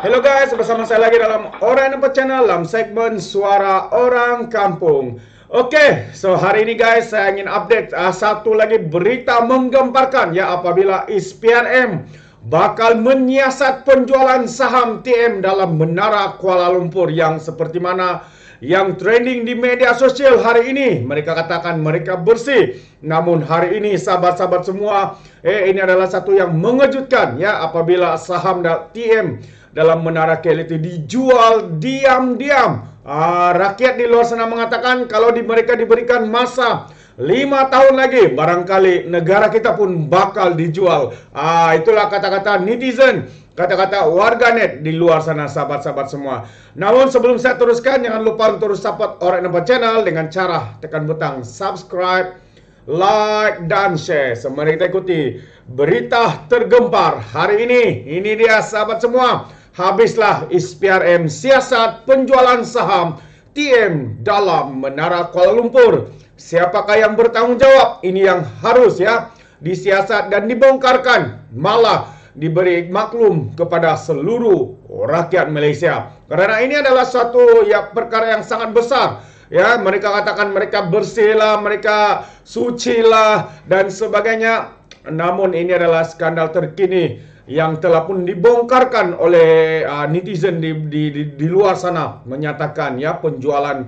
Hello guys, bersama saya lagi dalam Orang Nampak Channel dalam segmen Suara Orang Kampung. Oke, so hari ini guys saya ingin update satu lagi berita menggemparkan ya, apabila SPRM bakal menyiasat penjualan saham TM dalam Menara Kuala Lumpur yang seperti mana yang trending di media sosial hari ini. Mereka katakan mereka bersih. Namun hari ini sahabat-sahabat semua, ini adalah satu yang mengejutkan ya, apabila saham TM dalam Menara KL itu dijual diam-diam. Rakyat di luar sana mengatakan kalau mereka diberikan masa 5 tahun lagi, barangkali negara kita pun bakal dijual. Itulah kata-kata netizen, kata-kata warganet di luar sana, sahabat-sahabat semua. Namun sebelum saya teruskan, jangan lupa untuk terus support Orang Nampak Channel dengan cara tekan butang subscribe, like dan share. Mari kita ikuti berita tergempar hari ini. Ini dia sahabat semua. Habislah SPRM siasat penjualan saham TM dalam Menara Kuala Lumpur. Siapakah yang bertanggung jawab? Ini yang harus ya disiasat dan dibongkarkan, malah diberi maklum kepada seluruh rakyat Malaysia. Karena ini adalah suatu perkara yang sangat besar. Ya, mereka katakan mereka bersihlah, mereka sucilah dan sebagainya. Namun ini adalah skandal terkini yang telah pun dibongkarkan oleh netizen di luar sana, menyatakan ya penjualan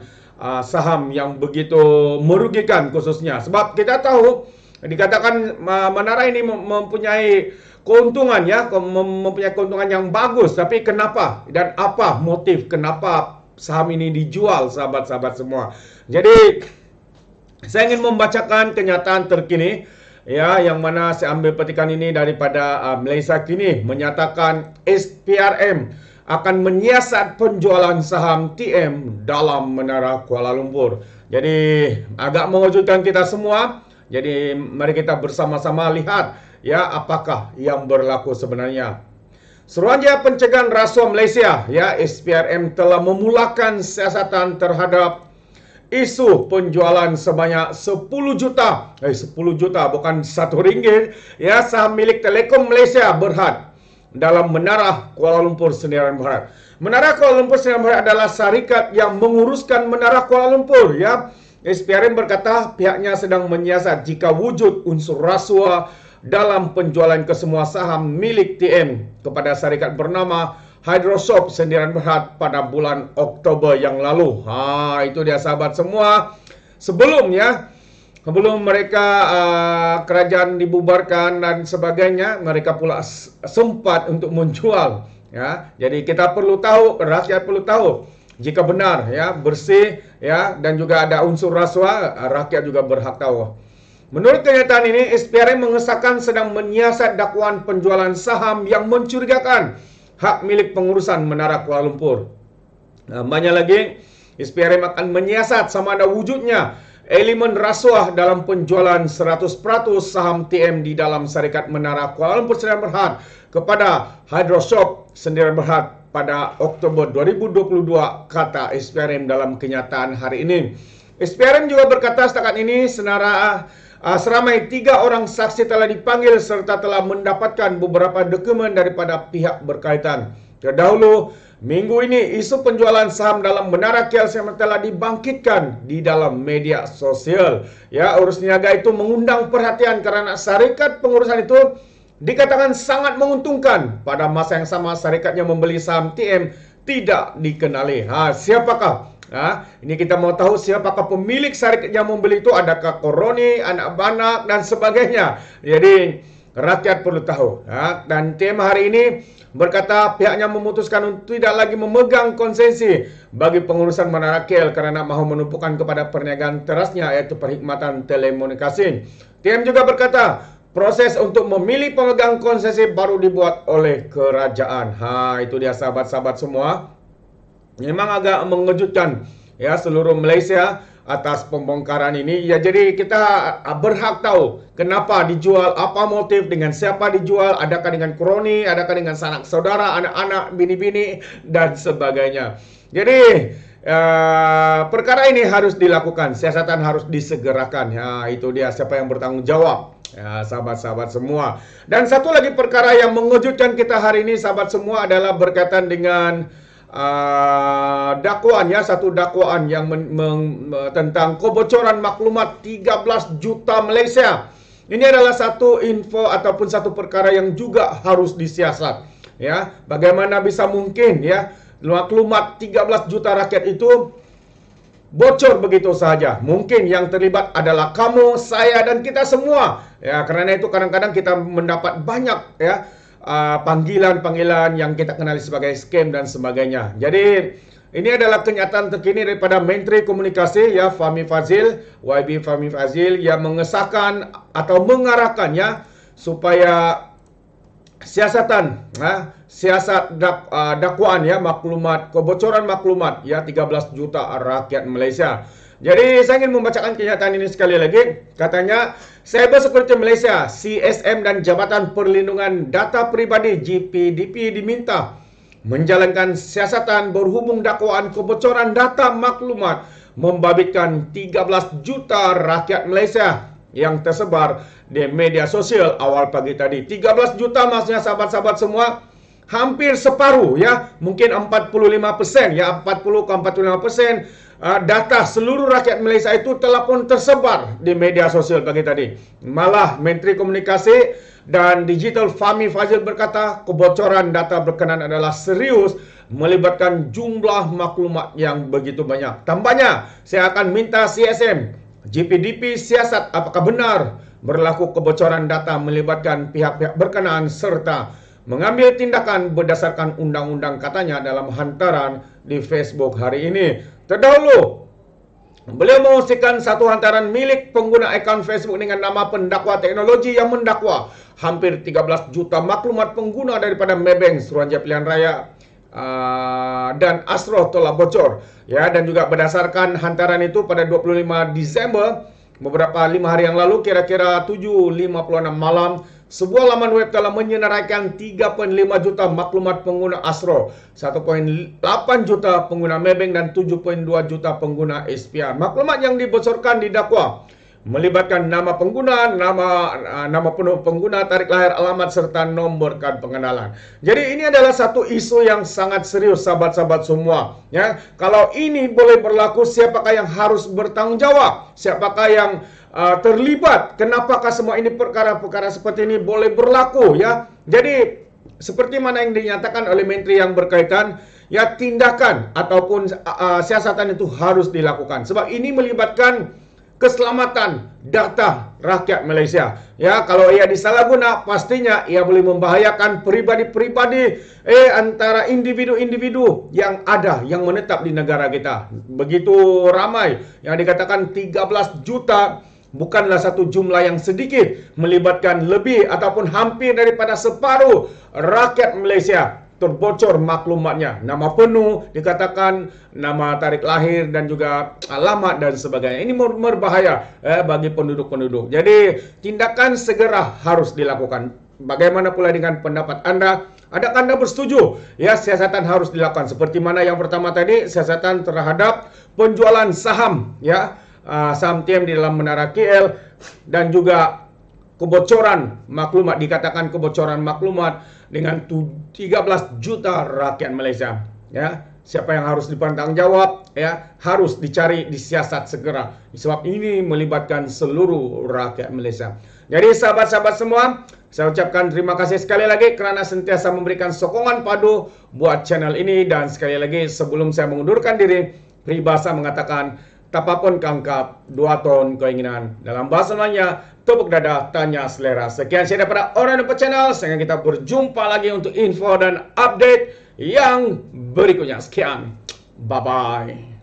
saham yang begitu merugikan khususnya. Sebab kita tahu dikatakan menara ini mempunyai keuntungan ya, mempunyai keuntungan yang bagus. Tapi kenapa dan apa motif kenapa saham ini dijual, sahabat-sahabat semua? Jadi saya ingin membacakan kenyataan terkini ya, yang mana saya ambil petikan ini daripada Malaysia Kini, menyatakan SPRM akan menyiasat penjualan saham TM dalam Menara Kuala Lumpur. Jadi agak mengejutkan kita semua. Jadi mari kita bersama-sama lihat ya apakah yang berlaku sebenarnya. Suruhanjaya Pencegahan Rasuah Malaysia ya, SPRM telah memulakan siasatan terhadap isu penjualan sebanyak 10 juta, 10 juta bukan RM1 ya, saham milik Telekom Malaysia Berhad dalam Menara Kuala Lumpur Sdn Bhd. Menara Kuala Lumpur Sdn Bhd adalah syarikat yang menguruskan Menara Kuala Lumpur ya. SPRM berkata pihaknya sedang menyiasat jika wujud unsur rasuah dalam penjualan kesemua saham milik TM kepada syarikat bernama Hydroshop Sdn Bhd pada bulan Oktober yang lalu. Itu dia sahabat semua. Sebelum mereka kerajaan dibubarkan dan sebagainya, mereka pula sempat untuk menjual ya. Jadi kita perlu tahu, rakyat perlu tahu, jika benar ya bersih ya dan juga ada unsur rasuah, rakyat juga berhak tahu. Menurut kenyataan ini, SPRM mengesahkan sedang menyiasat dakwaan penjualan saham yang mencurigakan hak milik pengurusan Menara Kuala Lumpur. Banyak lagi, SPRM akan menyiasat sama ada wujudnya elemen rasuah dalam penjualan 100% saham TM di dalam syarikat Menara Kuala Lumpur Sdn Bhd kepada Hydroshop Sdn Bhd pada Oktober 2022, kata SPRM dalam kenyataan hari ini. SPRM juga berkata setakat ini seramai 3 orang saksi telah dipanggil serta telah mendapatkan beberapa dokumen daripada pihak berkaitan. Terdahulu, minggu ini isu penjualan saham dalam Menara KL telah dibangkitkan di dalam media sosial. Ya, urus niaga itu mengundang perhatian karena syarikat pengurusan itu dikatakan sangat menguntungkan. Pada masa yang sama, syarikatnya membeli saham TM tidak dikenali. Siapakah? Ini kita mau tahu siapakah pemilik syarikat yang membeli itu, adakah koroni, anak banak dan sebagainya. Jadi rakyat perlu tahu. Dan TM hari ini berkata pihaknya memutuskan untuk tidak lagi memegang konsesi bagi pengurusan Menara KL karena mahu menumpukan kepada perniagaan terasnya, yaitu perkhidmatan telekomunikasi. TM juga berkata proses untuk memilih pemegang konsesi baru dibuat oleh kerajaan. Itu dia sahabat-sahabat semua. Memang agak mengejutkan ya seluruh Malaysia atas pembongkaran ini. Ya, jadi kita berhak tahu kenapa dijual, apa motif, dengan siapa dijual, adakah dengan kroni, adakah dengan sanak saudara, anak-anak, bini-bini dan sebagainya. Jadi perkara ini harus dilakukan, siasatan harus disegerakan. Ya, itu dia siapa yang bertanggung jawab. Ya, sahabat-sahabat semua. Dan satu lagi perkara yang mengejutkan kita hari ini, sahabat semua, adalah berkaitan dengan dakwaan, ya, satu dakwaan yang tentang kebocoran maklumat 13 juta Malaysia. Ini adalah satu info ataupun satu perkara yang juga harus disiasat. Ya, bagaimana bisa mungkin, ya, maklumat 13 juta rakyat itu bocor begitu saja. Mungkin yang terlibat adalah kamu, saya, dan kita semua. Ya, karena itu kadang-kadang kita mendapat banyak, ya, panggilan-panggilan yang kita kenali sebagai scam dan sebagainya. Jadi ini adalah kenyataan terkini daripada Menteri Komunikasi, ya, Fahmi Fadzil, YB Fahmi Fadzil, yang mengesahkan atau mengarahkannya supaya siasatan, siasat dakwaan, ya, maklumat, kebocoran maklumat, ya, 13 juta rakyat Malaysia. Jadi saya ingin membacakan kenyataan ini sekali lagi. Katanya, Cyber Security Malaysia, CSM, dan Jabatan Perlindungan Data Pribadi GPDP diminta menjalankan siasatan berhubung dakwaan kebocoran data maklumat membabitkan 13 juta rakyat Malaysia yang tersebar di media sosial awal pagi tadi. 13 juta maksudnya, sahabat-sahabat semua, hampir separuh, ya, mungkin 45%, ya, 40 ke 45% data seluruh rakyat Malaysia itu telah pun tersebar di media sosial pagi tadi. Malah Menteri Komunikasi dan Digital Fahmi Fadzil berkata kebocoran data berkenaan adalah serius, melibatkan jumlah maklumat yang begitu banyak. Tambahnya, saya akan minta CSM, GPDP siasat apakah benar berlaku kebocoran data melibatkan pihak-pihak berkenaan serta mengambil tindakan berdasarkan undang-undang, katanya dalam hantaran di Facebook hari ini. Terdahulu, beliau mengusikan satu hantaran milik pengguna akaun Facebook dengan nama pendakwa teknologi yang mendakwa hampir 13 juta maklumat pengguna daripada Maybank, Suruhanjaya Pilihan Raya, dan Astro telah bocor. Ya, dan juga berdasarkan hantaran itu pada 25 Disember, beberapa 5 hari yang lalu, kira-kira 7.56 malam, sebuah laman web telah menyenaraikan 3.5 juta maklumat pengguna Astro, 1.8 juta pengguna Maybank, dan 7.2 juta pengguna SPR. Maklumat yang dibocorkan didakwa melibatkan nama pengguna, nama penuh pengguna, tarik lahir, alamat, serta nombor kad pengenalan. Jadi ini adalah satu isu yang sangat serius, sahabat-sahabat semua. Ya, kalau ini boleh berlaku, siapakah yang harus bertanggung jawab? Siapakah yang terlibat? Kenapakah semua ini perkara-perkara seperti ini boleh berlaku? Ya, jadi seperti mana yang dinyatakan oleh menteri yang berkaitan, ya, tindakan ataupun siasatan itu harus dilakukan. Sebab ini melibatkan keselamatan data rakyat Malaysia. Ya, kalau ia disalahguna, pastinya ia boleh membahayakan pribadi-pribadi antara individu-individu yang ada, yang menetap di negara kita. Begitu ramai, yang dikatakan 13 juta bukanlah satu jumlah yang sedikit, melibatkan lebih ataupun hampir daripada separuh rakyat Malaysia terbocor maklumatnya. Nama penuh dikatakan, nama tarik lahir, dan juga alamat dan sebagainya. Ini berbahaya bagi penduduk-penduduk. Jadi tindakan segera harus dilakukan. Bagaimana pula dengan pendapat Anda? Adakah Anda bersetuju? Ya, siasatan harus dilakukan. Seperti mana yang pertama tadi, siasatan terhadap penjualan saham, ya, saham TM di dalam Menara KL, dan juga kebocoran maklumat, dikatakan kebocoran maklumat dengan 13 juta rakyat Malaysia. Ya, siapa yang harus dipandang jawab? Ya, harus dicari, disiasat segera. Sebab ini melibatkan seluruh rakyat Malaysia. Jadi sahabat-sahabat semua, saya ucapkan terima kasih sekali lagi kerana sentiasa memberikan sokongan padu buat channel ini. Dan sekali lagi sebelum saya mengundurkan diri, peribahasa mengatakan, tapapun kangkap, 2 ton keinginan. Dalam bahasa lainnya, tepuk dada, tanya selera. Sekian saya daripada Orang Dapat Channel. Sehingga kita berjumpa lagi untuk info dan update yang berikutnya. Sekian. Bye-bye.